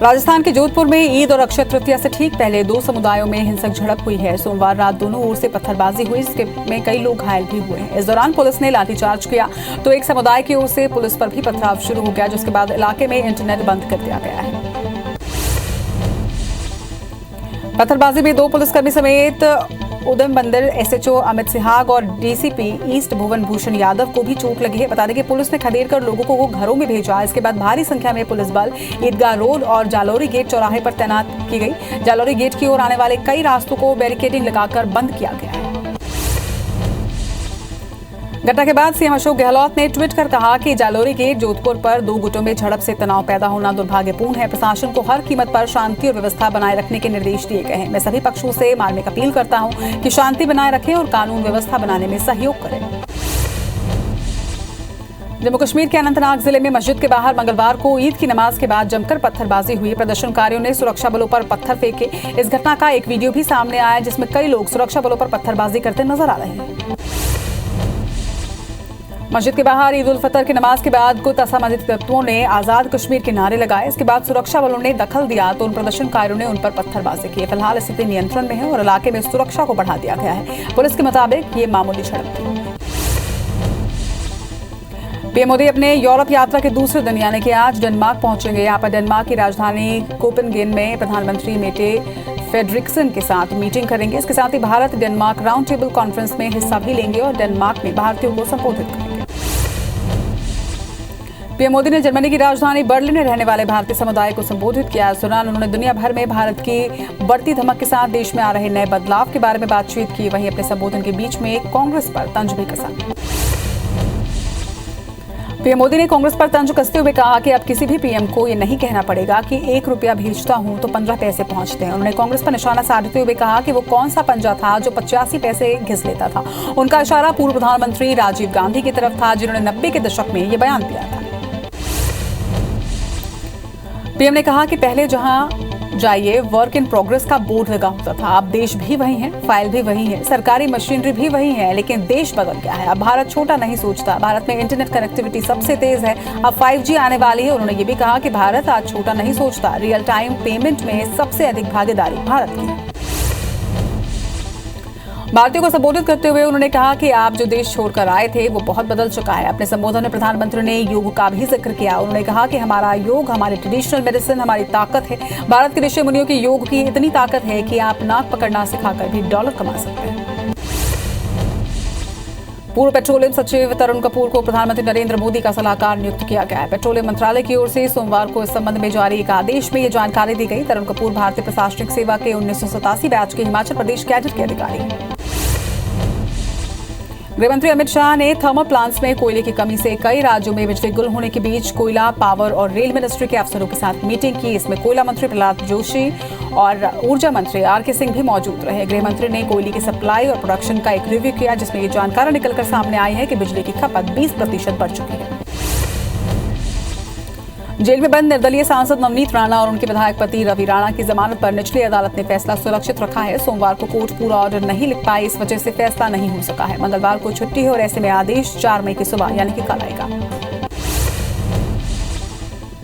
राजस्थान के जोधपुर में ईद और अक्षय तृतीया से ठीक पहले दो समुदायों में हिंसक झड़प हुई है। सोमवार रात दोनों ओर से पत्थरबाजी हुई, जिसमें कई लोग घायल भी हुए हैं। इस दौरान पुलिस ने लाठीचार्ज किया तो एक समुदाय की ओर से पुलिस पर भी पथराव शुरू हो गया, जिसके बाद इलाके में इंटरनेट बंद कर दिया गया है। पत्थरबाजी में दो पुलिसकर्मी समेत उदम बंदर एसएचओ अमित सिहाग और डीसीपी ईस्ट भुवन भूषण यादव को भी चोट लगी है। बता दें कि पुलिस ने खदेड़ कर लोगों को घरों में भेजा। इसके बाद भारी संख्या में पुलिस बल ईदगाह रोड और जालौरी गेट चौराहे पर तैनात की गई। जालौरी गेट की ओर आने वाले कई रास्तों को बैरिकेडिंग लगाकर बंद किया गया है। घटना के बाद सीएम अशोक गहलोत ने ट्वीट कर कहा कि जालौरी गेट जोधपुर पर दो गुटों में झड़प से तनाव पैदा होना दुर्भाग्यपूर्ण है। प्रशासन को हर कीमत पर शांति और व्यवस्था बनाए रखने के निर्देश दिए गए हैं। मैं सभी पक्षों से मार्मिक अपील करता हूं कि शांति बनाए रखें और कानून व्यवस्था बनाने में सहयोग करें। जम्मू कश्मीर के अनंतनाग जिले में मस्जिद के बाहर मंगलवार को ईद की नमाज के बाद जमकर पत्थरबाजी हुई। प्रदर्शनकारियों ने सुरक्षा बलों पर पत्थर फेंके। इस घटना का एक वीडियो भी सामने आया, जिसमें कई लोग सुरक्षा बलों पर पत्थरबाजी करते नजर आ रहे हैं। मस्जिद के बाहर ईद उल फितर की नमाज के बाद कुछ असामाजिक तत्वों ने आजाद कश्मीर के नारे लगाए। इसके बाद सुरक्षा बलों ने दखल दिया तो उन प्रदर्शनकारियों ने उन पर पत्थरबाजी की। फिलहाल स्थिति नियंत्रण में है और इलाके में सुरक्षा को बढ़ा दिया गया है। पुलिस के मुताबिक ये मामूली झड़प थी। पीएम मोदी अपने यूरोप यात्रा के दूसरे दिन यानी कि आज डेनमार्क पहुंचेंगे। यहाँ पर डेनमार्क की राजधानी कोपेनहेगन में प्रधानमंत्री मेटे फेडरिक्सन के साथ मीटिंग करेंगे। इसके साथ ही Bharat Denmark round table conference में हिस्सा भी लेंगे और डेनमार्क में भारतीयों को संबोधित करेंगे। पीएम मोदी ने जर्मनी की राजधानी बर्लिन में रहने वाले भारतीय समुदाय को संबोधित किया। इस दौरान उन्होंने दुनिया भर में भारत की बढ़ती धमक के साथ देश में आ रहे नए बदलाव के बारे में बातचीत की। वहीं अपने संबोधन के बीच में कांग्रेस पर तंज भी कसा। पीएम मोदी ने कांग्रेस पर तंज कसते हुए कहा कि अब किसी भी पीएम को ये नहीं कहना पड़ेगा कि 1 रुपया भेजता हूं तो 15 पैसे पहुंचते हैं। उन्होंने कांग्रेस पर निशाना साधते हुए कहा कि वो कौन सा पंजा था जो 85 पैसे घिस लेता था। उनका इशारा पूर्व प्रधानमंत्री राजीव गांधी की तरफ था, जिन्होंने 90 के दशक में ये बयान दिया था। पीएम ने कहा कि पहले जहां जाइए वर्क इन प्रोग्रेस का बोर्ड लगा होता था, अब देश भी वही है, फाइल भी वही है, सरकारी मशीनरी भी वही है, लेकिन देश बदल गया है। अब भारत छोटा नहीं सोचता। भारत में इंटरनेट कनेक्टिविटी सबसे तेज है। अब 5G आने वाली है। उन्होंने ये भी कहा कि भारत आज छोटा नहीं सोचता। रियल टाइम पेमेंट में सबसे अधिक भागीदारी भारत की है। भारतीयों को संबोधित करते हुए उन्होंने कहा कि आप जो देश छोड़कर आए थे वो बहुत बदल चुका है। अपने संबोधन में प्रधानमंत्री ने योग का भी जिक्र किया। उन्होंने कहा कि हमारा योग, हमारी ट्रेडिशनल मेडिसिन हमारी ताकत है। भारत के ऋषि मुनियों की योग की इतनी ताकत है कि आप नाक पकड़ना सिखाकर भी डॉलर कमा सकते हैं। पूर्व पेट्रोलियम सचिव तरुण कपूर को प्रधानमंत्री नरेंद्र मोदी का सलाहकार नियुक्त किया गया है। पेट्रोलियम मंत्रालय की ओर से सोमवार को इस संबंध में जारी एक आदेश में ये जानकारी दी गई। तरुण कपूर भारतीय प्रशासनिक सेवा के 1987 बैच के हिमाचल प्रदेश कैडेट के अधिकारी हैं। गृहमंत्री अमित शाह ने थर्मल प्लांट्स में कोयले की कमी से कई राज्यों में बिजली गुल होने के बीच कोयला, पावर और रेल मिनिस्ट्री के अफसरों के साथ मीटिंग की। इसमें कोयला मंत्री प्रहलाद जोशी और ऊर्जा मंत्री आर.के. सिंह भी मौजूद रहे। गृहमंत्री ने कोयले की सप्लाई और प्रोडक्शन का एक रिव्यू किया, जिसमें ये जानकारी निकलकर सामने आई है कि बिजली की खपत 20% बढ़ चुकी है। जेल में बंद निर्दलीय सांसद नवनीत राणा और उनके विधायक पति रवि राणा की जमानत पर निचली अदालत ने फैसला सुरक्षित रखा है। सोमवार को कोर्ट पूरा ऑर्डर नहीं लिख पाई, इस वजह से फैसला नहीं हो सका है। मंगलवार को छुट्टी है और ऐसे में आदेश 4 मई की सुबह यानी कि कल आएगा।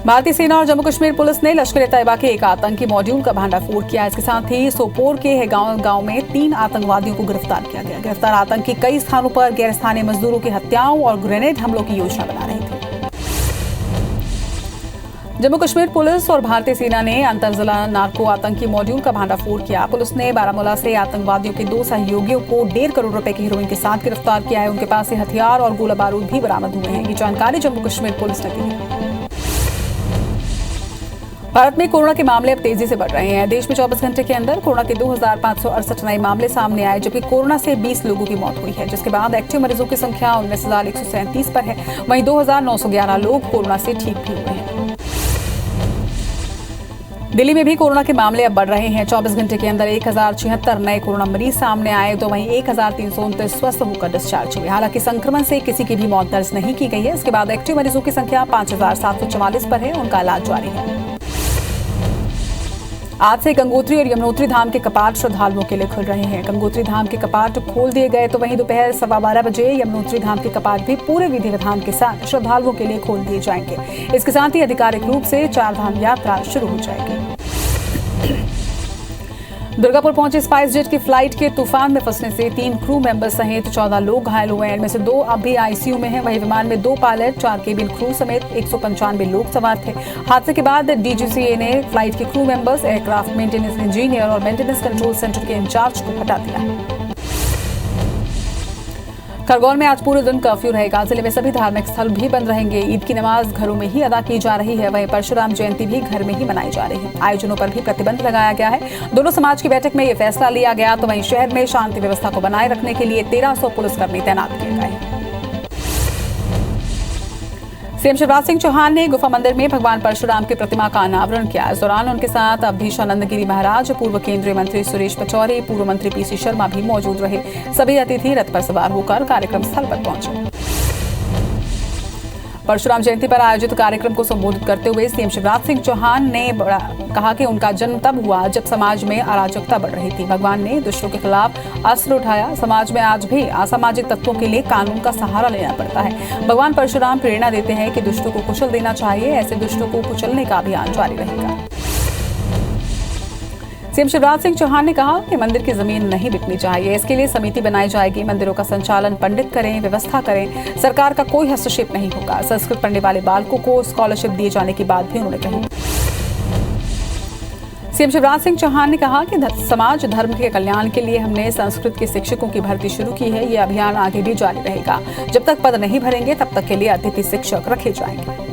भारतीय सेना और जम्मू कश्मीर पुलिस ने लश्कर-ए-तैयबा के एक आतंकी मॉड्यूल का भांडाफोड़ किया। इसके साथ ही सोपोर के गांव में 3 आतंकवादियों को गिरफ्तार किया गया। गिरफ्तार आतंकी कई स्थानों पर गैर स्थानीय मजदूरों की हत्याओं और ग्रेनेड हमलों की योजना बना रहे थे। जम्मू कश्मीर पुलिस और भारतीय सेना ने अंतरजिला नार्को आतंकी मॉड्यूल का भांडाफोड़ किया। पुलिस ने बारामूला से आतंकवादियों के 2 सहयोगियों को 1.5 करोड़ रुपए की हीरोइन के साथ गिरफ्तार किया है। उनके पास से हथियार और गोला बारूद भी बरामद हुए हैं। ये जानकारी जम्मू कश्मीर पुलिस ने दी है। भारत में कोरोना के मामले अब तेजी से बढ़ रहे हैं। देश में 24 घंटे के अंदर कोरोना के 2568 नए मामले सामने आए, जबकि कोरोना से 20 लोगों की मौत हुई है, जिसके बाद एक्टिव मरीजों की संख्या 19,137 पर है। वहीं 2,911 लोग कोरोना से ठीक भी हुए हैं। दिल्ली में भी कोरोना के मामले अब बढ़ रहे हैं। 24 घंटे के अंदर 1076 नए कोरोना मरीज सामने आए, तो वहीं 1329 स्वस्थ होकर डिस्चार्ज हुए। हालांकि संक्रमण से किसी की भी मौत दर्ज नहीं की गई है। इसके बाद एक्टिव मरीजों की संख्या 5744 पर है। उनका इलाज जारी है। आज से गंगोत्री और यमुनोत्री धाम के कपाट श्रद्धालुओं के लिए खुल रहे हैं। गंगोत्री धाम के कपाट खोल दिए गए तो वहीं दोपहर 12:15 बजे यमुनोत्री धाम के कपाट भी पूरे विधि विधान के साथ श्रद्धालुओं के लिए खोल दिए जाएंगे। इसके साथ ही आधिकारिक रूप से 4 धाम यात्रा शुरू हो जाएगी। दुर्गापुर पहुंचे स्पाइस जेट की फ्लाइट के तूफान में फंसने से 3 क्रू मेंबर सहित 14 लोग घायल हुए हैं। इनमें से 2 अब भी आईसीयू में हैं। वहीं विमान में 2 पायलट, 4 केबिन क्रू समेत 195 लोग सवार थे। हादसे के बाद डीजीसीए ने फ्लाइट के crew members, aircraft maintenance engineer और मेंटेनेंस कंट्रोल सेंटर के इंचार्ज को हटा दिया है। खरगोन में आज पूरे दिन कर्फ्यू रहेगा। जिले में सभी धार्मिक स्थल भी बंद रहेंगे। ईद की नमाज घरों में ही अदा की जा रही है। वहीं परशुराम जयंती भी घर में ही मनाई जा रही है। आयोजनों पर भी प्रतिबंध लगाया गया है। दोनों समाज की बैठक में यह फैसला लिया गया। तो वहीं शहर में शांति व्यवस्था को बनाए रखने के लिए 1300 पुलिसकर्मी तैनात किए गए हैं। सीएम शिवराज सिंह चौहान ने गुफा मंदिर में भगवान परशुराम की प्रतिमा का अनावरण किया। इस दौरान उनके साथ अवधेशानंद गिरी महाराज, पूर्व केंद्रीय मंत्री सुरेश पचौरी, पूर्व मंत्री पीसी शर्मा भी मौजूद रहे। सभी अतिथि रथ पर सवार होकर कार्यक्रम स्थल पर पहुंचे। परशुराम जयंती पर आयोजित कार्यक्रम को संबोधित करते हुए सीएम शिवराज सिंह चौहान ने कहा कि उनका जन्म तब हुआ जब समाज में अराजकता बढ़ रही थी। भगवान ने दुष्टों के खिलाफ अस्त्र उठाया। समाज में आज भी असामाजिक तत्वों के लिए कानून का सहारा लेना पड़ता है। भगवान परशुराम प्रेरणा देते हैं कि दुष्टों को कुचल देना चाहिए। ऐसे दुष्टों को कुचलने का अभियान जारी रहेगा। सीएम शिवराज सिंह चौहान ने कहा कि मंदिर की जमीन नहीं बिकनी चाहिए। इसके लिए समिति बनाई जाएगी। मंदिरों का संचालन पंडित करें, व्यवस्था करें। सरकार का कोई हस्तक्षेप नहीं होगा। संस्कृत पढ़ने वाले बालकों को स्कॉलरशिप दिए जाने की बात भी उन्होंने कही। सीएम शिवराज सिंह चौहान ने कहा कि समाज धर्म के कल्याण के लिए हमने संस्कृत के शिक्षकों की भर्ती शुरू की है। ये अभियान आगे भी जारी रहेगा। जब तक पद नहीं भरेंगे तब तक के लिए अतिथि शिक्षक रखे जाएंगे।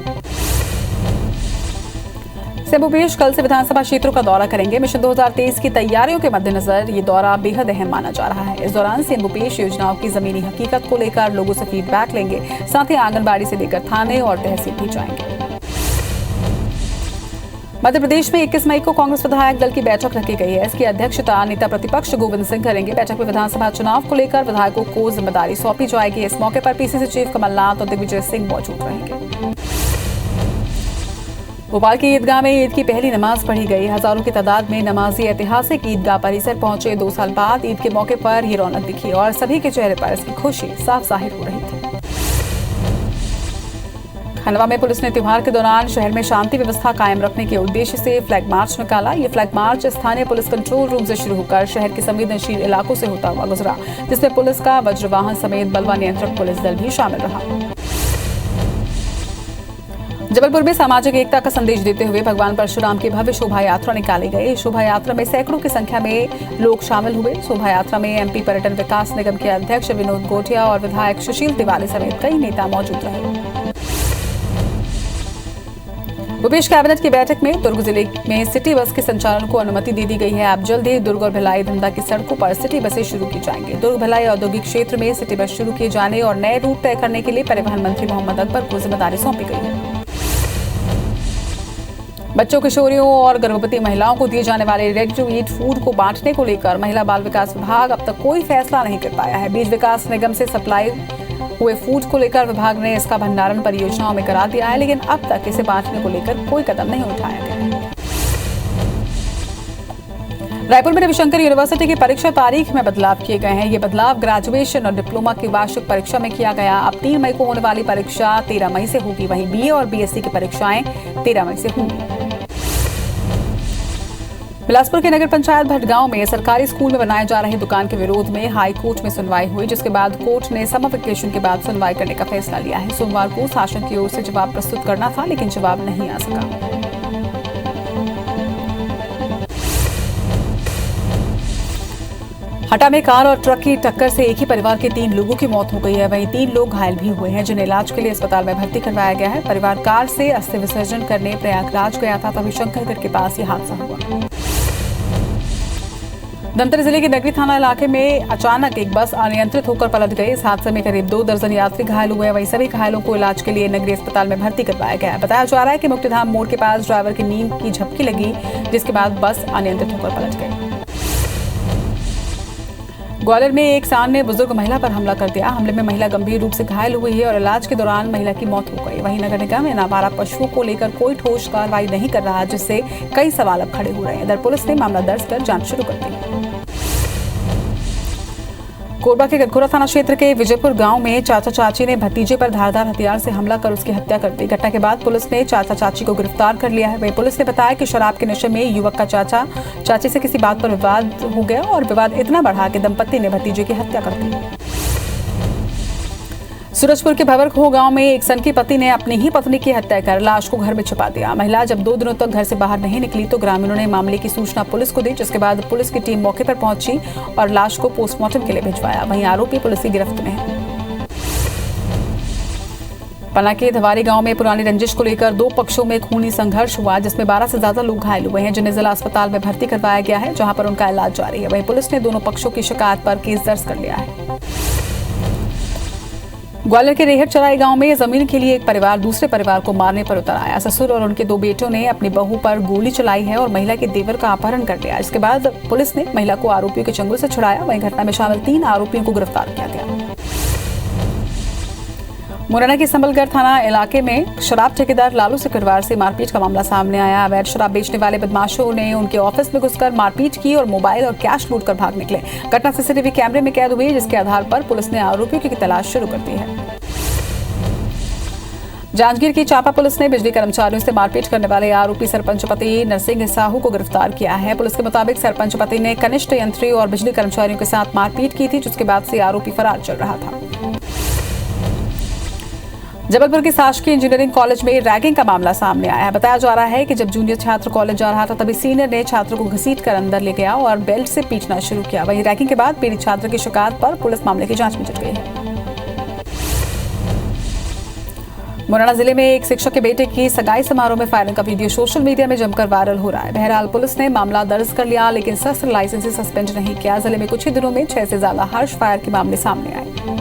सीएम भूपेश कल से विधानसभा क्षेत्रों का दौरा करेंगे। मिशन 2023 की तैयारियों के मद्देनजर ये दौरा बेहद अहम माना जा रहा है। इस दौरान सीएम भूपेश योजनाओं की जमीनी हकीकत को लेकर लोगों से फीडबैक लेंगे। साथ ही आंगनबाड़ी से लेकर थाने और तहसील भी जाएंगे। मध्य प्रदेश में 21 मई को कांग्रेस विधायक दल की बैठक रखी गई है। इसकी अध्यक्षता नेता प्रतिपक्ष गोविंद सिंह करेंगे। बैठक में विधानसभा चुनाव को लेकर विधायकों को जिम्मेदारी सौंपी जाएगी। इस मौके पर पीसीसी चीफ कमलनाथ और दिग्विजय सिंह मौजूद रहेंगे। भोपाल की ईदगाह में ईद की पहली नमाज पढ़ी गई। हजारों की तादाद में नमाजी ऐतिहासिक ईदगाह परिसर पहुंचे। 2 साल बाद ईद के मौके पर ये रौनक दिखी और सभी के चेहरे पर इसकी खुशी साफ जाहिर हो रही थी। खंडवा में पुलिस ने त्योहार के दौरान शहर में शांति व्यवस्था कायम रखने के उद्देश्य से फ्लैग मार्च निकाला। ये फ्लैग मार्च स्थानीय पुलिस कंट्रोल रूम से शुरू होकर शहर के संवेदनशील इलाकों से होता हुआ गुजरा, जिसमें पुलिस का वज्रवाहन समेत बलवा नियंत्रक पुलिस दल भी शामिल रहा। जबलपुर में सामाजिक एकता का संदेश देते हुए भगवान परशुराम की भव्य शोभा यात्रा निकाली गई। शोभा यात्रा में सैकड़ों की संख्या में लोग शामिल हुए। शोभा यात्रा में एमपी पर्यटन विकास निगम के अध्यक्ष विनोद गोटिया और विधायक सुशील तिवारी समेत कई नेता मौजूद रहे। भूपेश कैबिनेट की बैठक में दुर्ग जिले में सिटी बस के संचालन को अनुमति दे दी गई है। अब जल्द ही दुर्ग और भिलाई धमदा की सड़कों पर सिटी बसें शुरू की जाएंगी। दुर्ग भिलाई औद्योगिक क्षेत्र में सिटी बस शुरू किए जाने और नए रूट तय करने के लिए परिवहन मंत्री मोहम्मद अकबर को जिम्मेदारी सौंपी गई है। बच्चों, किशोरियों और गर्भवती महिलाओं को दिए जाने वाले रेडी टू ईट फूड को बांटने को लेकर महिला बाल विकास विभाग अब तक कोई फैसला नहीं कर पाया है। बीज विकास निगम से सप्लाई हुए फूड को लेकर विभाग ने इसका भंडारण परियोजनाओं में करा दिया है, लेकिन अब तक इसे बांटने को लेकर कोई कदम नहीं उठाया गया। रायपुर में रविशंकर यूनिवर्सिटी की परीक्षा तारीख में बदलाव किए गए हैं। ये बदलाव ग्रेजुएशन और डिप्लोमा की वार्षिक परीक्षा में किया गया। अब 3 मई को होने वाली परीक्षा 13 मई से होगी। वहीं बीए और बीएससी की परीक्षाएं 13 मई से होंगी। बिलासपुर के नगर पंचायत भटगांव में सरकारी स्कूल में बनाए जा रहे दुकान के विरोध में हाई कोर्ट में सुनवाई हुई, जिसके बाद कोर्ट ने समर वेकेशन के बाद सुनवाई करने का फैसला लिया है। सोमवार को शासन की ओर से जवाब प्रस्तुत करना था, लेकिन जवाब नहीं आ सका। हटा में कार और ट्रक की टक्कर से एक ही परिवार के 3 लोगों की मौत हो गई है। वहीं 3 लोग घायल भी हुए हैं, जिन्हें इलाज के लिए अस्पताल में भर्ती करवाया गया है। परिवार कार से अस्थि विसर्जन करने प्रयागराज गया था, तभी शंकरगढ़ के पास यह हादसा हुआ। धमतरी जिले के नगरी थाना इलाके में अचानक एक बस अनियंत्रित होकर पलट गई। इस हादसे में करीब 2 दर्जन यात्री घायल हुए। वहीं सभी घायलों को इलाज के लिए नगरीय अस्पताल में भर्ती करवाया गया है। बताया जा रहा है कि मुक्तिधाम मोड़ के पास ड्राइवर की नींद की झपकी लगी, जिसके बाद बस अनियंत्रित होकर पलट गई। ग्वालियर में एक सांड ने बुजुर्ग महिला पर हमला कर दिया। हमले में महिला गंभीर रूप से घायल हुई है और इलाज के दौरान महिला की मौत हो गई। वहीं नगर निगम में आवारा पशुओं को लेकर कोई ठोस कार्रवाई नहीं कर रहा, जिससे कई सवाल अब खड़े हो रहे हैं। इधर पुलिस ने मामला दर्ज कर जांच शुरू कर दी है। कोरबा के गटखोरा थाना क्षेत्र के विजयपुर गांव में चाचा चाची ने भतीजे पर धारदार हथियार से हमला कर उसकी हत्या कर दी। घटना के बाद पुलिस ने चाचा चाची को गिरफ्तार कर लिया है। वहीं पुलिस ने बताया कि शराब के नशे में युवक का चाचा चाची से किसी बात पर विवाद हो गया और विवाद इतना बढ़ा कि दंपति ने भतीजे की हत्या कर दी। सूरजपुर के भंवरखोह गांव में एक सनकी पति ने अपनी ही पत्नी की हत्या कर लाश को घर में छिपा दिया। महिला जब 2 दिनों तक घर से बाहर नहीं निकली तो ग्रामीणों ने मामले की सूचना पुलिस को दी, जिसके बाद पुलिस की टीम मौके पर पहुंची और लाश को पोस्टमार्टम के लिए भिजवाया। वहीं आरोपी पुलिस की गिरफ्त में है। पन्ना के धवारी गांव में पुरानी रंजिश को लेकर 2 पक्षों में खूनी संघर्ष हुआ, जिसमें 12 से ज्यादा लोग घायल हुए हैं, जिन्हें जिला अस्पताल में भर्ती करवाया गया है, जहां पर उनका इलाज जारी है। वहीं पुलिस ने दोनों पक्षों की शिकायत पर केस दर्ज कर लिया है। ग्वालियर के रेहट चराई गांव में जमीन के लिए एक परिवार दूसरे परिवार को मारने पर उतर आया। ससुर और उनके 2 बेटों ने अपनी बहू पर गोली चलाई है और महिला के देवर का अपहरण कर लिया। इसके बाद पुलिस ने महिला को आरोपियों के चंगुल से छुड़ाया। वहीं घटना में शामिल 3 आरोपियों को गिरफ्तार किया गया। मुरैना के संबलगढ़ थाना इलाके में शराब ठेकेदार लालू सिकरवार से मारपीट का मामला सामने आया। अवैध शराब बेचने वाले बदमाशों ने उनके ऑफिस में घुसकर मारपीट की और मोबाइल और कैश लूट कर भाग निकले। घटना सीसीटीवी कैमरे में कैद हुई, जिसके आधार पर पुलिस ने आरोपियों की तलाश शुरू कर दी है। जांजगीर की चापा पुलिस ने बिजली कर्मचारियों से मारपीट करने वाले आरोपी सरपंच पति नरसिंह साहू को गिरफ्तार किया है। पुलिस के मुताबिक सरपंच पति ने कनिष्ठ यंत्री और बिजली कर्मचारियों के साथ मारपीट की थी, जिसके बाद से आरोपी फरार चल रहा था। जबलपुर के शासकीय इंजीनियरिंग कॉलेज में रैगिंग का मामला सामने आया है। बताया जा रहा है कि जब जूनियर छात्र कॉलेज जा रहा था तभी सीनियर ने छात्र को घसीटकर अंदर ले गया और बेल्ट से पीटना शुरू किया। वहीं रैगिंग के बाद पीड़ित छात्र की शिकायत पर पुलिस मामले की जांच में जुट गई है। मुरैना जिले में एक शिक्षक के बेटे की सगाई समारोह में फायरिंग का वीडियो सोशल मीडिया में जमकर वायरल हो रहा है। बहरहाल पुलिस ने मामला दर्ज कर लिया, लेकिन शस्त्र लाइसेंस से सस्पेंड नहीं किया। जिले में कुछ ही दिनों में 6 से ज्यादा हर्ष फायर के मामले सामने आए।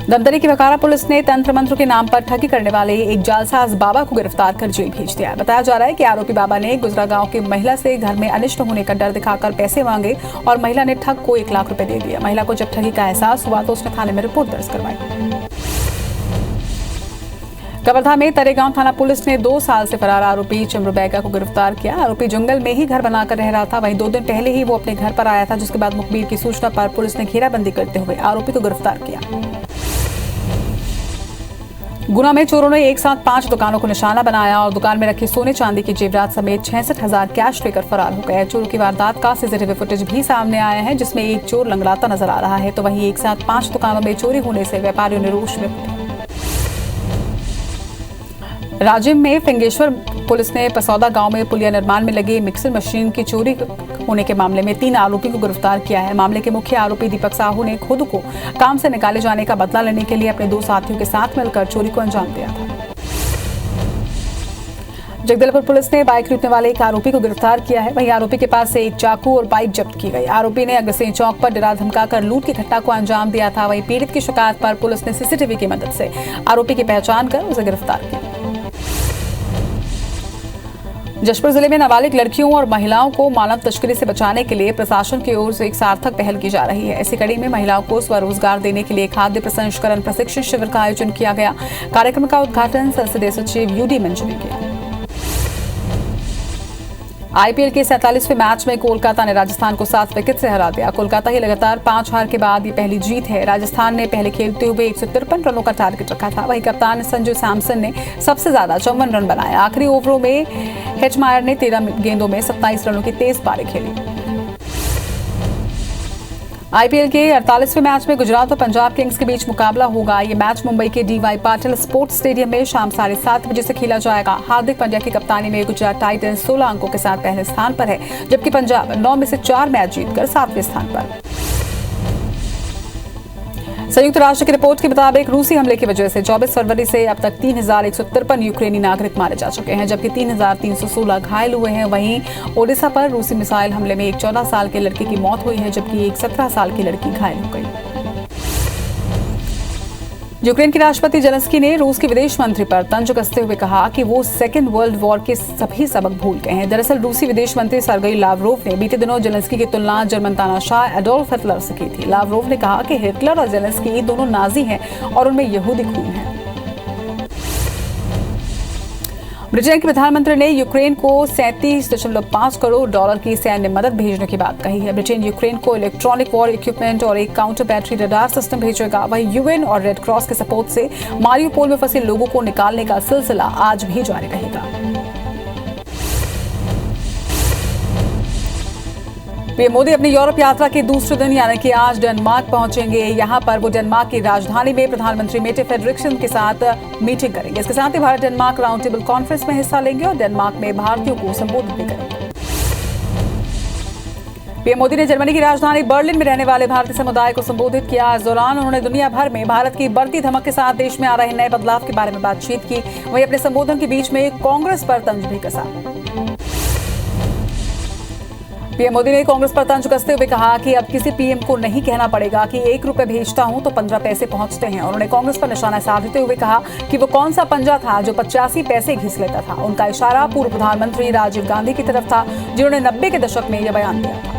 धमतरी की बकारा पुलिस ने तंत्र मंत्र के नाम पर ठगी करने वाले एक जालसाज बाबा को गिरफ्तार कर जेल भेज दिया है। बताया जा रहा है कि आरोपी बाबा ने गुजरा गांव की महिला से घर में अनिष्ट होने का डर दिखाकर पैसे मांगे और महिला ने ठग को 1 लाख रुपए दे दिया। महिला को जब ठगी का एहसास हुआ तो उसने थाने में रिपोर्ट दर्ज करवाई। कवर्धा में तरेगांव थाना पुलिस ने 2 साल से फरार आरोपी चमरू बैगा को गिरफ्तार किया। आरोपी जंगल में ही घर बनाकर रह रहा था। वहीं 2 दिन पहले ही वो अपने घर पर आया था, जिसके बाद मुखबिर की सूचना पर पुलिस ने घेराबंदी करते हुए आरोपी को गिरफ्तार किया। गुना में चोरों ने एक साथ 5 दुकानों को निशाना बनाया और दुकान में रखे सोने चांदी के जेवरात समेत 66,000 कैश लेकर फरार हो गए। चोरों की वारदात का सीसीटीवी फुटेज भी सामने आया है, जिसमें एक चोर लंगड़ाता नजर आ रहा है। तो वहीं एक साथ 5 दुकानों में चोरी होने से व्यापारियों ने रोष व्यक्त किया। राजिम में फिंगेश्वर पुलिस ने पसौदा गांव में पुलिया निर्माण में लगी मिक्सर मशीन की चोरी होने के मामले में 3 आरोपी को गिरफ्तार किया है। मामले के मुख्य आरोपी दीपक साहू ने खुद को काम से निकाले जाने का बदला लेने के लिए अपने 2 साथियों के साथ मिलकर चोरी को अंजाम दिया था। जगदलपुर पुलिस ने बाइक लूटने वाले एक आरोपी को गिरफ्तार किया है। वहीं आरोपी के पास से एक चाकू और बाइक जब्त की गई। आरोपी ने अग्रसेन चौक पर डरा धमकाकर लूट की घटना को अंजाम दिया था। वहीं पीड़ित की शिकायत पर पुलिस ने सीसीटीवी की मदद से आरोपी की पहचान कर उसे गिरफ्तार किया। जशपुर जिले में नाबालिग लड़कियों और महिलाओं को मानव तस्करी से बचाने के लिए प्रशासन की ओर से एक सार्थक पहल की जा रही है। इसी कड़ी में महिलाओं को स्वरोजगार देने के लिए खाद्य प्रसंस्करण प्रशिक्षण शिविर का आयोजन किया गया। कार्यक्रम का उद्घाटन संसदीय सचिव यूडी मंजू ने किया। आईपीएल के 47वें मैच में कोलकाता ने राजस्थान को 7 विकेट से हरा दिया। कोलकाता की लगातार 5 हार के बाद ये पहली जीत है। राजस्थान ने पहले खेलते हुए 153 रनों का टारगेट रखा था। वहीं कप्तान संजू सैमसन ने सबसे ज्यादा 54 रन बनाए। आखिरी ओवरों में हेचमायर ने 13 गेंदों में 27 रनों की तेज पारी खेली। आईपीएल के 48वें मैच में गुजरात और पंजाब किंग्स के बीच मुकाबला होगा। ये मैच मुंबई के डीवाई पाटिल स्पोर्ट्स स्टेडियम में शाम 7:30 बजे से खेला जाएगा। हार्दिक पांड्या की कप्तानी में गुजरात टाइटंस 16 अंकों के साथ पहले स्थान पर है, जबकि पंजाब 9 में से 4 मैच जीतकर 7वें स्थान पर। संयुक्त राष्ट्र की रिपोर्ट के मुताबिक रूसी हमले की वजह से 24 फरवरी से अब तक 3,153 यूक्रेनी नागरिक मारे जा चुके हैं, जबकि 3,316 घायल हुए हैं। वहीं ओडिशा पर रूसी मिसाइल हमले में एक 14 साल के लड़के की मौत हुई है, जबकि एक 17 साल की लड़की घायल हो गई। यूक्रेन के राष्ट्रपति जेलेंस्की ने रूस के विदेश मंत्री पर तंज कसते हुए कहा कि वो सेकेंड वर्ल्ड वॉर के सभी सबक भूल गए हैं। दरअसल रूसी विदेश मंत्री सर्गेई लावरोव ने बीते दिनों जेलेंस्की की तुलना जर्मन तानाशाह एडोल्फ हिटलर से की थी। लावरोव ने कहा कि हिटलर और जेलेंस्की दोनों नाजी हैं और उनमें यहूदी खून है। ब्रिटेन के प्रधानमंत्री ने यूक्रेन को $37.5 करोड़ की सैन्य मदद भेजने की बात कही है। ब्रिटेन यूक्रेन को इलेक्ट्रॉनिक वॉर इक्विपमेंट और एक काउंटर बैटरी रडार सिस्टम भेजेगा। वहीं यूएन और रेड क्रॉस के सपोर्ट से मारियुपोल में फंसे लोगों को निकालने का सिलसिला आज भी जारी रहेगा। पीएम मोदी अपनी यूरोप यात्रा के दूसरे दिन यानी कि आज डेनमार्क पहुंचेंगे। यहां पर वो डेनमार्क की राजधानी में प्रधानमंत्री मेटे फ्रेडरिक्सन के साथ मीटिंग करेंगे। इसके साथ ही Bharat Denmark round table conference में हिस्सा लेंगे और डेनमार्क में भारतीयों को संबोधित भी करेंगे। पीएम मोदी ने जर्मनी की राजधानी बर्लिन में रहने वाले भारतीय समुदाय को संबोधित किया। इस दौरान उन्होंने दुनिया भर में भारत की बढ़ती धमक के साथ देश में आ रहे नए बदलाव के बारे में बातचीत की। वहीं अपने संबोधन के बीच में कांग्रेस पर तंज भी कसा। पीएम मोदी ने कांग्रेस पर तंज कसते हुए कहा कि अब किसी पीएम को नहीं कहना पड़ेगा कि 1 रुपए भेजता हूं तो 15 पैसे पहुंचते हैं। उन्होंने कांग्रेस पर निशाना साधते हुए कहा कि वो कौन सा पंजा था जो 85 पैसे घिस लेता था। उनका इशारा पूर्व प्रधानमंत्री राजीव गांधी की तरफ था, जिन्होंने 90 के दशक में यह बयान दिया था।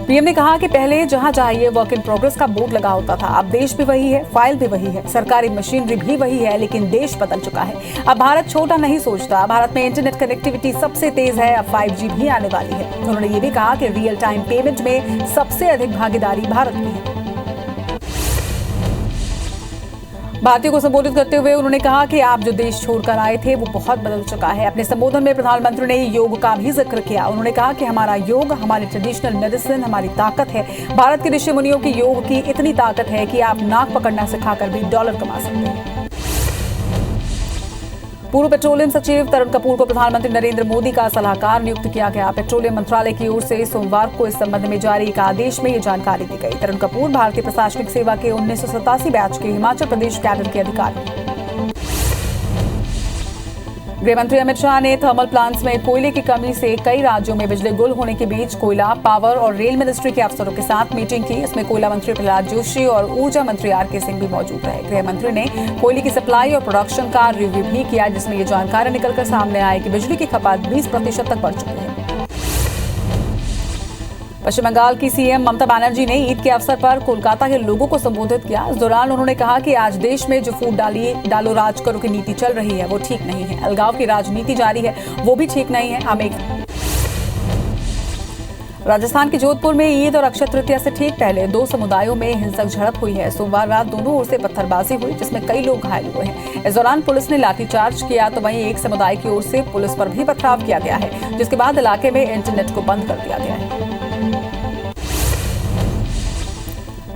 पीएम ने कहा कि पहले जहां चाहिए वर्क इन प्रोग्रेस का बोर्ड लगा होता था, अब देश भी वही है, फाइल भी वही है, सरकारी मशीनरी भी वही है, लेकिन देश बदल चुका है। अब भारत छोटा नहीं सोचता। भारत में इंटरनेट कनेक्टिविटी सबसे तेज है। अब 5G भी आने वाली है। उन्होंने ये भी कहा कि रियल टाइम पेमेंट में सबसे अधिक भागीदारी भारत की है। भारतीयों को संबोधित करते हुए उन्होंने कहा कि आप जो देश छोड़कर आए थे वो बहुत बदल चुका है। अपने संबोधन में प्रधानमंत्री ने योग का भी जिक्र किया। उन्होंने कहा कि हमारा योग, हमारी ट्रेडिशनल मेडिसिन हमारी ताकत है। भारत के ऋषि मुनियों की योग की इतनी ताकत है कि आप नाक पकड़ना सिखाकर भी डॉलर कमा सकते हैं। पूर्व पेट्रोलियम सचिव तरुण कपूर को प्रधानमंत्री नरेंद्र मोदी का सलाहकार नियुक्त किया गया। पेट्रोलियम मंत्रालय की ओर से सोमवार को इस संबंध में जारी एक आदेश में ये जानकारी दी गई। तरुण कपूर भारतीय प्रशासनिक सेवा के 1987 बैच के हिमाचल प्रदेश कैडर के अधिकारी। गृह मंत्री अमित शाह ने थर्मल प्लांट्स में कोयले की कमी से कई राज्यों में बिजली गुल होने के बीच कोयला, पावर और रेल मिनिस्ट्री के अफसरों के साथ मीटिंग की। इसमें कोयला मंत्री प्रहलाद जोशी और ऊर्जा मंत्री आर.के. सिंह भी मौजूद रहे। गृह मंत्री ने कोयले की सप्लाई और प्रोडक्शन का रिव्यू भी किया, जिसमें ये जानकारी निकलकर सामने आई कि बिजली की खपत 20% तक बढ़ चुकी है। पश्चिम बंगाल की सीएम ममता बनर्जी ने ईद के अवसर पर कोलकाता के लोगों को संबोधित किया। इस दौरान उन्होंने कहा कि आज देश में जो फूट डालो राज करो की नीति चल रही है वो ठीक नहीं है। अलगाव की राजनीति जारी है, वो भी ठीक नहीं है। राजस्थान के जोधपुर में ईद और अक्षय तृतीया से ठीक पहले 2 समुदायों में हिंसक झड़प हुई है। सोमवार रात दोनों ओर से पत्थरबाजी हुई, जिसमें कई लोग घायल हुए हैं। इस दौरान पुलिस ने लाठीचार्ज किया तो वहीं एक समुदाय की ओर से पुलिस पर भी पथराव किया गया है, जिसके बाद इलाके में इंटरनेट को बंद कर दिया गया है।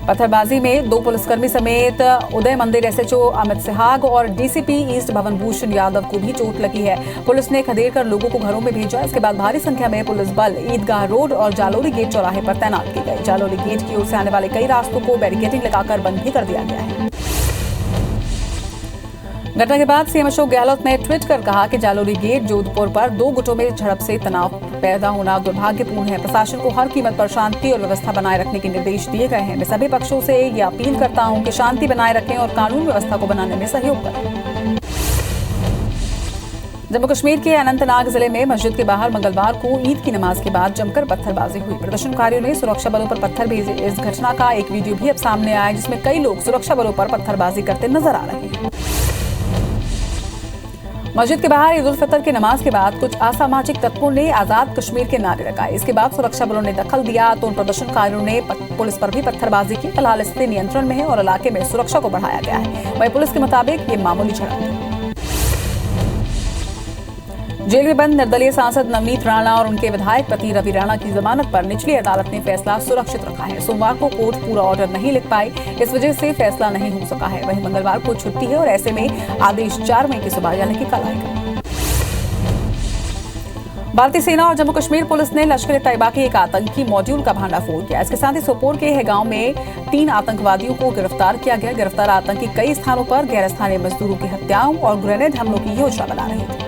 पत्थरबाजी में 2 पुलिसकर्मी समेत उदय मंदिर एसएचओ अमित सिहाग और डीसीपी ईस्ट भवन भूषण यादव को भी चोट लगी है। पुलिस ने खदेड़ कर लोगों को घरों में भेजा। इसके बाद भारी संख्या में पुलिस बल ईदगाह रोड और जालोरी गेट चौराहे पर तैनात की गई। जालोरी गेट की ओर से आने वाले कई रास्तों को बैरिकेडिंग लगाकर बंद भी कर दिया गया है। घटना के बाद सीएम अशोक गहलोत ने ट्वीट कर कहा कि जालोरी गेट जोधपुर पर 2 गुटों में झड़प से तनाव पैदा होना दुर्भाग्यपूर्ण है। प्रशासन को हर कीमत पर शांति और व्यवस्था बनाए रखने के निर्देश दिए गए हैं। मैं सभी पक्षों से ये अपील करता हूं कि शांति बनाए रखें और कानून व्यवस्था को बनाने में सहयोग करें। जम्मू कश्मीर के अनंतनाग जिले में मस्जिद के बाहर मंगलवार को ईद की नमाज के बाद जमकर पत्थरबाजी हुई। प्रदर्शनकारियों ने सुरक्षा बलों पर पत्थर भेजे। इस घटना का एक वीडियो भी अब सामने आया, जिसमें कई लोग सुरक्षा बलों पर पत्थरबाजी करते नजर आ रहे हैं। मस्जिद के बाहर ईद उल फितर की नमाज के बाद कुछ असामाजिक तत्वों ने आजाद कश्मीर के नारे लगाए। इसके बाद सुरक्षा बलों ने दखल दिया तो उन प्रदर्शनकारियों ने पुलिस पर भी पत्थरबाजी की। फिलहाल स्थिति नियंत्रण में है और इलाके में सुरक्षा को बढ़ाया गया है। वहीं पुलिस के मुताबिक ये मामूली झड़प है। जेल में बंद निर्दलीय सांसद नवनीत राणा और उनके विधायक पति रवि राणा की जमानत पर निचली अदालत ने फैसला सुरक्षित रखा है। सोमवार को कोर्ट पूरा ऑर्डर नहीं लिख पाई, इस वजह से फैसला नहीं हो सका है। वहीं मंगलवार को छुट्टी है और ऐसे में आदेश 4 मई की सुबह यानी कि कल आएगा। भारतीय सेना और जम्मू कश्मीर पुलिस ने लश्कर-ए-तैयबा के एक आतंकी मॉड्यूल का भांडाफोड़ किया। इसके साथ ही सोपोर के गांव में 3 आतंकवादियों को गिरफ्तार किया गया। गिरफ्तार आतंकी कई स्थानों पर गैर स्थानीय मजदूरों की हत्याओं और ग्रेनेड हमलों की योजना बना रहे थे।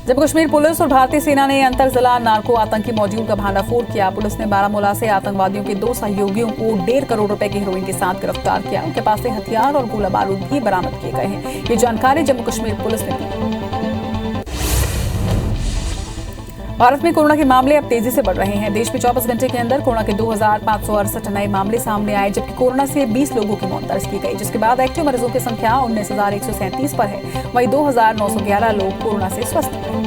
जम्मू कश्मीर पुलिस और भारतीय सेना ने अंतर जिला नार्को आतंकी मॉड्यूल का भांडाफोड़ किया। पुलिस ने बारामूला से आतंकवादियों के 2 सहयोगियों को 1.5 करोड़ रुपए की हेरोइन के साथ गिरफ्तार किया। उनके पास से हथियार और गोला बारूद भी बरामद किए गए हैं। ये जानकारी जम्मू कश्मीर पुलिस ने दी। भारत में कोरोना के मामले अब तेजी से बढ़ रहे हैं। देश में 24 घंटे के अंदर कोरोना के 2568 नए मामले सामने आए, जबकि कोरोना से 20 लोगों की मौत दर्ज की गई, जिसके बाद एक्टिव मरीजों की संख्या 19,137 पर है। वहीं 2,911 लोग कोरोना से स्वस्थ हुए।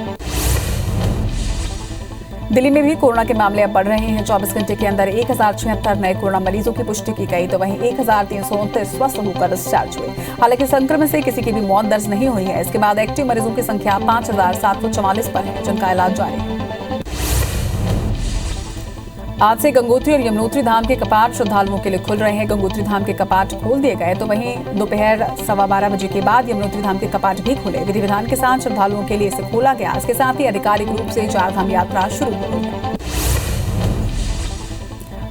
दिल्ली में भी कोरोना के मामले अब बढ़ रहे हैं। 24 घंटे के अंदर 1076 नए कोरोना मरीजों की पुष्टि की गई, तो वहीं 1329 स्वस्थ होकर डिस्चार्ज हुए। हालांकि संक्रमण से किसी की भी मौत दर्ज नहीं हुई है। इसके बाद एक्टिव मरीजों की संख्या 5,744 पर है, जिनका इलाज जारी है। आज से गंगोत्री और यमुनोत्री धाम के कपाट श्रद्धालुओं के लिए खुल रहे हैं। गंगोत्री धाम के कपाट खोल दिए गए, तो वहीं दोपहर 12:15 बजे के बाद यमुनोत्री धाम के कपाट भी खुले। विधि विधान के साथ श्रद्धालुओं के लिए इसे खोला गया। इसके साथ ही आधिकारिक रूप से 4 धाम यात्रा शुरू हो गई है।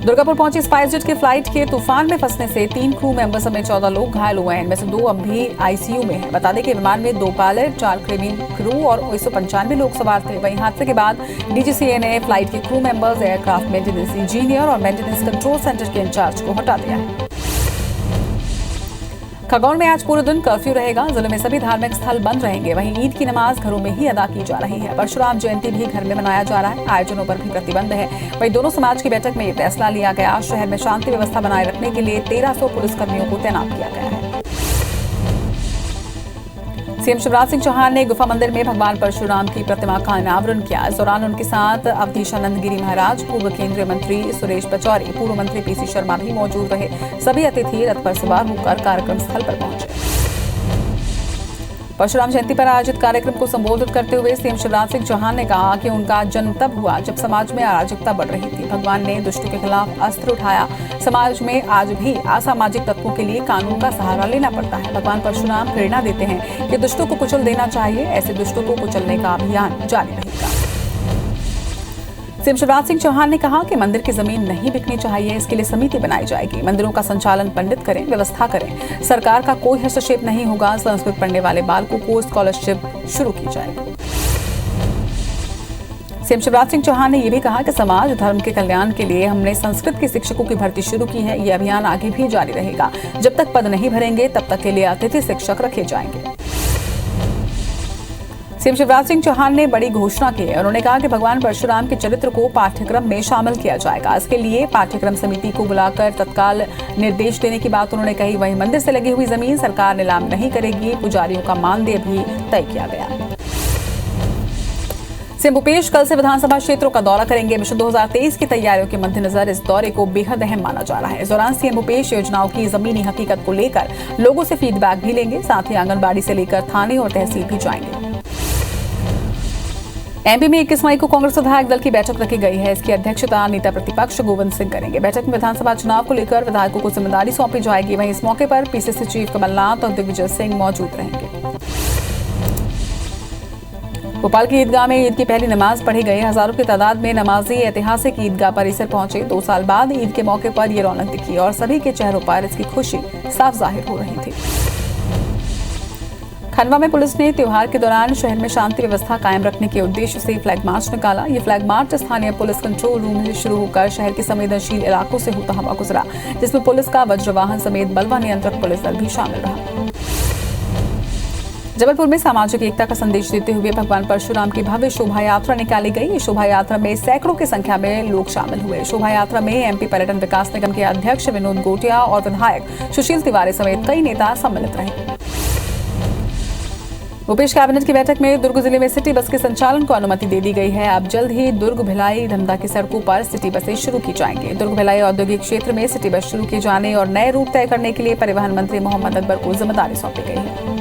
दुर्गापुर पहुंची स्पाइसजेट की फ्लाइट के तूफान में फंसने से 3 क्रू मेंबर समेत 14 लोग घायल हुए हैं। इनमें से 2 अब भी आईसीयू में हैं। बता दें कि विमान में 2 पायलट, 4 केबिन क्रू और 195 लोग सवार थे। वहीं हादसे के बाद डीजीसीए ने फ्लाइट के crew members, aircraft maintenance engineer और मेंटेनेंस कंट्रोल सेंटर के इंचार्ज को हटा दिया है। खगौल में आज पूरे दिन कर्फ्यू रहेगा। जिले में सभी धार्मिक स्थल बंद रहेंगे। वहीं ईद की नमाज घरों में ही अदा की जा रही है। परशुराम जयंती भी घर में मनाया जा रहा है। आयोजनों पर भी प्रतिबंध है। वहीं दोनों समाज की बैठक में ये फैसला लिया गया। शहर में शांति व्यवस्था बनाए रखने के लिए 1300 पुलिसकर्मियों को तैनात किया गया है। सीएम शिवराज सिंह चौहान ने गुफा मंदिर में भगवान परशुराम की प्रतिमा का अनावरण किया। इस दौरान उनके साथ अवधेशानंद गिरी महाराज, पूर्व केंद्रीय मंत्री सुरेश पचौरी, पूर्व मंत्री पीसी शर्मा भी मौजूद रहे। सभी अतिथि रथ पर सवार होकर कार्यक्रम स्थल पर पहुंचे। परशुराम जयंती पर आयोजित कार्यक्रम को संबोधित करते हुए सीएम शिवराज सिंह चौहान ने कहा कि उनका जन्म तब हुआ जब समाज में अराजकता बढ़ रही थी। भगवान ने दुष्टों के खिलाफ अस्त्र उठाया। समाज में आज भी असामाजिक तत्वों के लिए कानून का सहारा लेना पड़ता है। भगवान परशुराम प्रेरणा देते हैं कि दुष्टों को कुचल देना चाहिए। ऐसे दुष्टों को कुचलने का अभियान जारी रहेगा। सीएम शिवराज सिंह चौहान ने कहा कि मंदिर की जमीन नहीं बिकनी चाहिए। इसके लिए समिति बनाई जाएगी। मंदिरों का संचालन पंडित करें, व्यवस्था करें। सरकार का कोई हस्तक्षेप नहीं होगा। संस्कृत पढ़ने वाले बालकों को स्कॉलरशिप शुरू की जाएगी। सीएम शिवराज सिंह चौहान ने यह भी कहा कि समाज धर्म के कल्याण के लिए हमने संस्कृत के शिक्षकों की भर्ती शुरू की है। ये अभियान आगे भी जारी रहेगा। जब तक पद नहीं भरेंगे तब तक के लिए अतिथि शिक्षक रखे जाएंगे। सीएम शिवराज सिंह चौहान ने बड़ी घोषणा की है। उन्होंने कहा कि भगवान परशुराम के चरित्र को पाठ्यक्रम में शामिल किया जाएगा। इसके लिए पाठ्यक्रम समिति को बुलाकर तत्काल निर्देश देने की बात उन्होंने कही। वहीं मंदिर से लगी हुई जमीन सरकार नीलाम नहीं करेगी। पुजारियों का मानदेय भी तय किया गया। सीएम भूपेश कल से विधानसभा क्षेत्रों का दौरा करेंगे। मिशन 2023 की तैयारियों के मद्देनजर इस दौरे को बेहद अहम माना जा रहा है। इस दौरान सीएम भूपेश योजनाओं की जमीनी हकीकत को लेकर लोगों से फीडबैक भी लेंगे। साथ ही आंगनबाड़ी से लेकर थाने और तहसील भी जाएंगे। एमपी में 21 मई को कांग्रेस विधायक दल की बैठक रखी गई है। इसकी अध्यक्षता नेता प्रतिपक्ष गोविंद सिंह करेंगे। बैठक में विधानसभा चुनाव को लेकर विधायकों को जिम्मेदारी सौंपी जाएगी। वहीं इस मौके पर पीसीसी चीफ कमलनाथ और दिग्विजय सिंह मौजूद रहेंगे। भोपाल की ईदगाह में ईद की पहली नमाज पढ़ी गई। हजारों की तादाद में नमाजी ऐतिहासिक ईदगाह परिसर पहुंचे। 2 साल बाद ईद के मौके पर ये रौनक दिखी और सभी के चेहरों पर इसकी खुशी साफ जाहिर हो रही थी। खंडवा में पुलिस ने त्योहार के दौरान शहर में शांति व्यवस्था कायम रखने के उद्देश्य से फ्लैग मार्च निकाला। ये फ्लैग मार्च स्थानीय पुलिस कंट्रोल रूम से शुरू होकर शहर के संवेदनशील इलाकों से होता हुआ गुजरा, जिसमें पुलिस का वज्रवाहन समेत बलवा नियंत्रक पुलिस दल भी शामिल रहा। जबलपुर में सामाजिक एकता का संदेश देते हुए भगवान परशुराम की भव्य शोभा यात्रा निकाली गई। इस शोभा यात्रा में सैकड़ों की संख्या में लोग शामिल हुए। शोभा यात्रा में एमपी पर्यटन विकास निगम के अध्यक्ष विनोद गोटिया और विधायक सुशील तिवारी समेत कई नेता सम्मिलित रहे। भूपेश कैबिनेट की बैठक में दुर्ग जिले में सिटी बस के संचालन को अनुमति दे दी गई है। अब जल्द ही दुर्ग भिलाई धमधा की सड़कों पर सिटी बसें शुरू की जाएंगी। दुर्ग भिलाई औद्योगिक क्षेत्र में सिटी बस शुरू किए जाने और नए रूट तय करने के लिए परिवहन मंत्री मोहम्मद अकबर को जिम्मेदारी सौंपी गई है।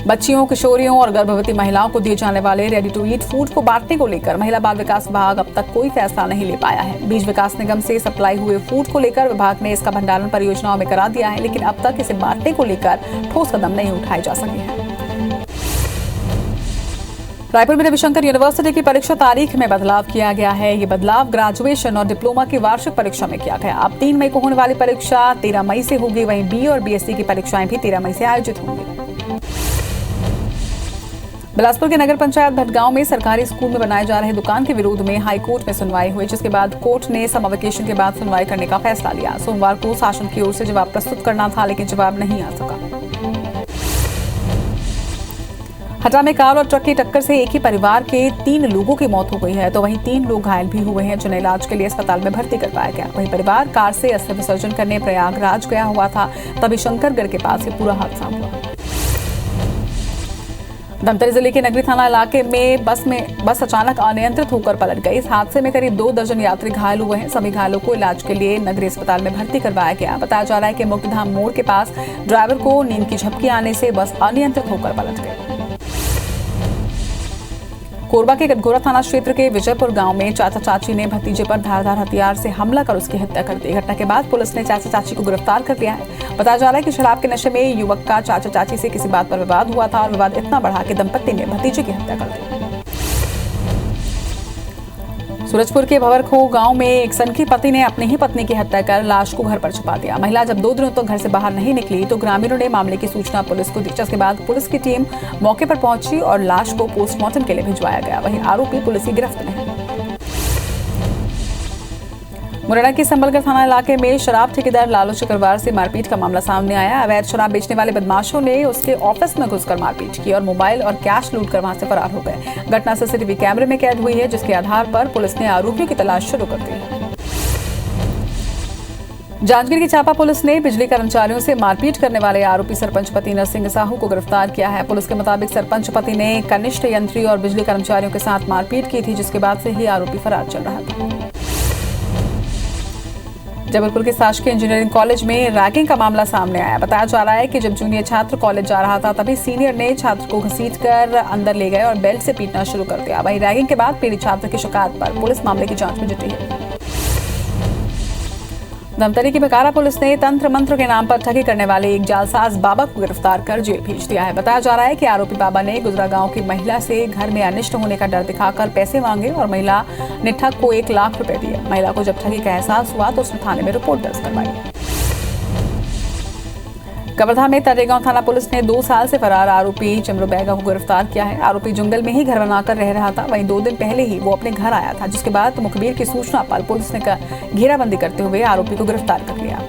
बच्चियों, किशोरियों और गर्भवती महिलाओं को दिए जाने वाले रेडी टू ईट फूड को बांटने को लेकर महिला बाल विकास विभाग अब तक कोई फैसला नहीं ले पाया है। बीज विकास निगम से सप्लाई हुए फूड को लेकर विभाग ने इसका भंडारण परियोजनाओं में करा दिया है, लेकिन अब तक इसे बांटने को लेकर ठोस कदम नहीं उठाए जा सके हैं। रायपुर में रविशंकर यूनिवर्सिटी की परीक्षा तारीख में बदलाव किया गया है। ये बदलाव ग्रेजुएशन और डिप्लोमा की वार्षिक परीक्षा में किया गया। अब 3 मई को होने वाली परीक्षा 13 मई से होगी। वहीं बी और बीएससी की परीक्षाएं भी 13 मई से आयोजित होंगी। बिलासपुर के नगर पंचायत भटगांव में सरकारी स्कूल में बनाए जा रहे दुकान के विरोध में हाई कोर्ट में सुनवाई हुई, जिसके बाद कोर्ट ने समर वेकेशन के बाद सुनवाई करने का फैसला लिया। सोमवार को शासन की ओर से जवाब प्रस्तुत करना था, लेकिन जवाब नहीं आ सका। हटा में कार और ट्रक की टक्कर से एक ही परिवार के 3 लोगों की मौत हो गई है, तो वहीं 3 लोग घायल भी हुए हैं, जिन्हें इलाज के लिए अस्पताल में भर्ती करवाया गया। वहीं परिवार कार से अस्थि विसर्जन करने प्रयागराज गया हुआ था, तभी शंकरगढ़ के पास ये पूरा हादसा हुआ। धमतरी जिले के नगरी थाना इलाके में बस अचानक अनियंत्रित होकर पलट गई। इस हादसे में करीब 2 दर्जन यात्री घायल हुए हैं। सभी घायलों को इलाज के लिए नगरी अस्पताल में भर्ती करवाया गया। बताया जा रहा है कि मुक्तिधाम मोड़ के पास ड्राइवर को नींद की झपकी आने से बस अनियंत्रित होकर पलट गई। कोरबा के गटगोरा थाना क्षेत्र के विजयपुर गांव में चाचा चाची ने भतीजे पर धारदार हथियार से हमला कर उसकी हत्या कर दी। घटना के बाद पुलिस ने चाचा चाची को गिरफ्तार कर लिया है। बताया जा रहा है कि शराब के नशे में युवक का चाचा चाची से किसी बात पर विवाद हुआ था और विवाद इतना बढ़ा कि दंपत्ति ने भतीजे की हत्या कर दी। सूरजपुर के भंवरखो गांव में एक सनकी पति ने अपनी ही पत्नी की हत्या कर लाश को घर पर छुपा दिया। महिला जब 2 दिनों तक घर से बाहर नहीं निकली तो ग्रामीणों ने मामले की सूचना पुलिस को दी, जिसके बाद पुलिस की टीम मौके पर पहुंची और लाश को पोस्टमार्टम के लिए भिजवाया गया। वहीं आरोपी पुलिस की गिरफ्त में है। मुरैना के संबलगढ़ थाना इलाके में शराब ठेकेदार लालू चक्रवार से मारपीट का मामला सामने आया। अवैध शराब बेचने वाले बदमाशों ने उसके ऑफिस में घुसकर मारपीट की और मोबाइल और कैश लूट कर वहां से फरार हो गए। घटना सीसीटीवी कैमरे में कैद हुई है, जिसके आधार पर पुलिस ने आरोपियों की तलाश शुरू कर दी है। जांजगीर की चापा पुलिस ने बिजली कर्मचारियों से मारपीट करने वाले आरोपी सरपंच पति नरसिंह साहू को गिरफ्तार किया है। पुलिस के मुताबिक सरपंच पति ने कनिष्ठ यंत्री और बिजली कर्मचारियों के साथ मारपीट की थी, जिसके बाद से ही आरोपी फरार चल रहा था। जबलपुर के शासकीय इंजीनियरिंग कॉलेज में रैगिंग का मामला सामने आया। बताया जा रहा है कि जब जूनियर छात्र कॉलेज जा रहा था, तभी सीनियर ने छात्र को घसीटकर अंदर ले गए और बेल्ट से पीटना शुरू कर दिया। वहीं रैगिंग के बाद पीड़ित छात्र की शिकायत पर पुलिस मामले की जांच में जुटी है। धमतरी की बकारा पुलिस ने तंत्र मंत्र के नाम पर ठगी करने वाले एक जालसाज बाबा को गिरफ्तार कर जेल भेज दिया है। बताया जा रहा है कि आरोपी बाबा ने गुजरा गांव की महिला से घर में अनिष्ट होने का डर दिखाकर पैसे मांगे और महिला ने ठग को 1 लाख रुपए दिए। महिला को जब ठगी का एहसास हुआ तो उसने थाने में रिपोर्ट दर्ज करवाई। कवर्धा में तरेगांव थाना पुलिस ने 2 साल से फरार आरोपी चमरू बैगा को गिरफ्तार किया है। आरोपी जंगल में ही घर बनाकर रह रहा था। वहीं 2 दिन पहले ही वो अपने घर आया था, जिसके बाद मुखबिर की सूचना पर पुलिस ने घेराबंदी करते हुए आरोपी को गिरफ्तार कर लिया।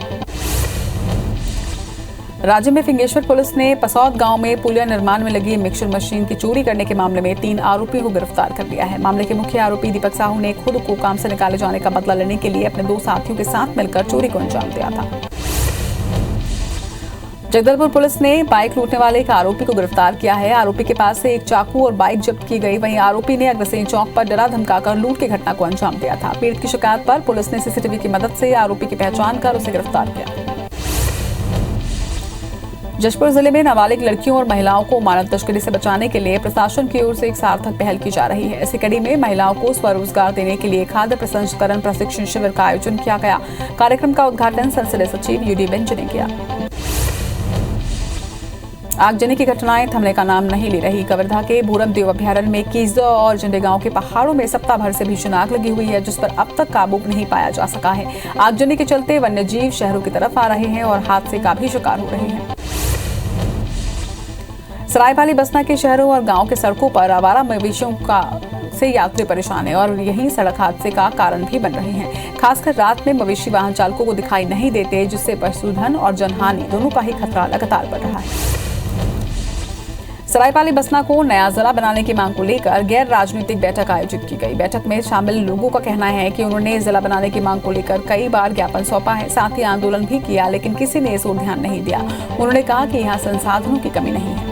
राज्य में फिंगेश्वर पुलिस ने पसौद गांव में पुलिया निर्माण में लगी मिक्सर मशीन की चोरी करने के मामले में 3 आरोपियों को गिरफ्तार कर लिया है। मामले के मुख्य आरोपी दीपक साहू ने खुद को काम से निकाले जाने का बदला लेने के लिए अपने 2 साथियों के साथ मिलकर चोरी को अंजाम दिया था। जगदलपुर पुलिस ने बाइक लूटने वाले एक आरोपी को गिरफ्तार किया है। आरोपी के पास से एक चाकू और बाइक जब्त की गई। वहीं आरोपी ने अग्रसेन चौक पर डरा धमकाकर लूट की घटना को अंजाम दिया था। पीड़ित की शिकायत पर पुलिस ने सीसीटीवी की मदद से आरोपी की पहचान कर उसे गिरफ्तार किया। जशपुर जिले में नाबालिग लड़कियों और महिलाओं को मानव तस्करी से बचाने के लिए प्रशासन की ओर से एक सार्थक पहल की जा रही है। इसी कड़ी में महिलाओं को स्वरोजगार देने के लिए खाद्य प्रसंस्करण प्रशिक्षण शिविर का आयोजन किया गया। कार्यक्रम का उद्घाटन संसदीय सचिव यूडी बेंच ने किया। आगजनी की घटनाएं थमने का नाम नहीं ले रही। कवर्धा के भूरमदेव अभयारण्य में कीजो और झंडेगांव के पहाड़ों में सप्ताह भर से भीषण आग लगी हुई है, जिस पर अब तक काबू नहीं पाया जा सका है। आगजनी के चलते वन्य जीव शहरों की तरफ आ रहे हैं और हादसे का भी शिकार हो रहे हैं। सरायपाली बसना के शहरों और गांव के सड़कों पर आवारा मवेशियों से यात्री परेशान है और यही सड़क हादसे का कारण भी बन रहे हैं। खासकर रात में मवेशी वाहन चालकों को दिखाई नहीं देते, जिससे पशुधन और जनहानि दोनों का ही खतरा लगातार बढ़ रहा है। सरायपाली बसना को नया जिला बनाने की मांग को लेकर गैर राजनीतिक बैठक आयोजित की गई। बैठक में शामिल लोगों का कहना है कि उन्होंने जिला बनाने की मांग को लेकर कई बार ज्ञापन सौंपा है, साथ ही आंदोलन भी किया, लेकिन किसी ने इस ओर ध्यान नहीं दिया। उन्होंने कहा कि यहाँ संसाधनों की कमी नहीं है।